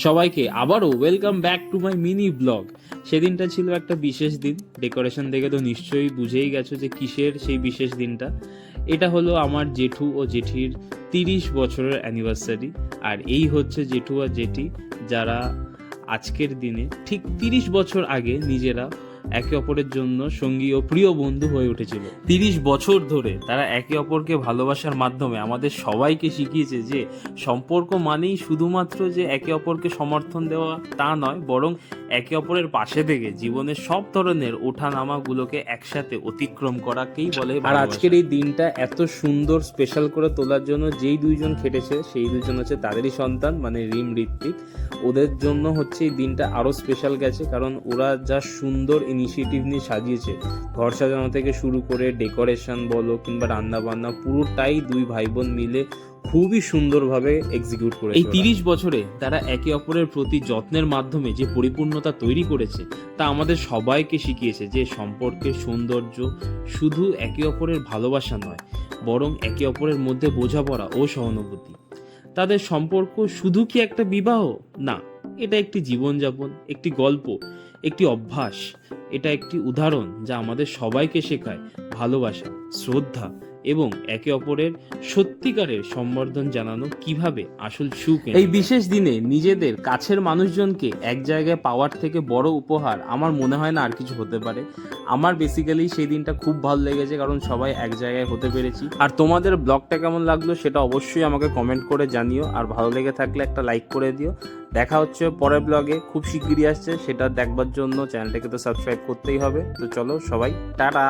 সবাইকে আবারও welcome back to my mini blog. সেদিনটা ছিল একটা বিশেষ দিন। ডেকোরেশন দেখে তো নিশ্চয়ই বুঝেই গেছো যে কিসের সেই বিশেষ দিনটা। এটা হলো আমার জেঠু ও জেঠির 30 বছরের অ্যানিভার্সারি। আর এই হচ্ছে জেঠু আর জেঠি, যারা আজকের দিনে ঠিক 30 বছর আগে নিজেরা একে অপরের জন্য সঙ্গী ও প্রিয় বন্ধু হয়ে উঠেছিল। 30 বছর ধরে তারা একে অপরকে ভালোবাসার মাধ্যমে আমাদের সবাইকে শিখিয়েছে যে সম্পর্ক মানেই শুধুমাত্র যে একে অপরকে সমর্থন দেওয়া তা নয়, বরং একে অপরের পাশে থেকে জীবনের সব ধরনের ওঠানামাগুলোকে একসাথে অতিক্রম করাকেই বলে। আর আজকের এই দিনটা এত সুন্দর স্পেশাল করে তোলার জন্য যেই দুইজন খেটেছে সেই দুইজন হচ্ছে তাদেরই সন্তান, মানে রিম ঋত্বিক। ওদের জন্য হচ্ছে এই দিনটা আরও স্পেশাল গেছে, কারণ ওরা যা সুন্দর ইনিশিয়েটিভ নিয়ে সাজিয়েছে, ঘর সাজানো থেকে শুরু করে ডেকোরেশন বলো কিংবা রান্না বান্না, পুরোটাই দুই ভাই বোন মিলে খুবই সুন্দরভাবে এক্সিকিউট করেছে। এই 30 বছরে তারা একে অপরের প্রতি যত্নের মাধ্যমে যে পরিপূর্ণতা তৈরি করেছে তা আমাদের সবাইকে শিখিয়েছে যে সম্পর্কের সৌন্দর্য শুধু একে অপরের ভালোবাসা নয়, বরং একে অপরের মধ্যে বোঝাপড়া ও সহানুভূতি। তাদের সম্পর্ক শুধু কি একটা বিবাহ না, এটা একটি জীবনযাপন, একটি গল্প, একটি অভ্যাস। এটা একটি উদাহরণ যা আমাদের সবাইকে শেখায় ভালোবাসা, শ্রদ্ধা এবং একে অপরের সত্যিকারের সম্বর্ধন জানানো কিভাবে আসল সুখ। এই বিশেষ দিনে নিজেদের কাছের মানুষজনকে এক জায়গায় পাওয়ার থেকে বড় উপহার আমার মনে হয় না আর কিছু হতে পারে। আমার বেসিক্যালি সেই দিনটা খুব ভালো লেগেছে, কারণ সবাই এক জায়গায় হতে পেরেছি। আর তোমাদের ব্লগটা কেমন লাগলো সেটা অবশ্যই আমাকে কমেন্ট করে জানিও, আর ভালো লেগে থাকলে একটা লাইক করে দিও। দেখা হচ্ছে পরের ব্লগে, খুব শিগগিরই আসছে, সেটা দেখবার জন্য চ্যানেলটাকে তো সাবস্ক্রাইব করতেই হবে। তো চলো সবাই, টাটা।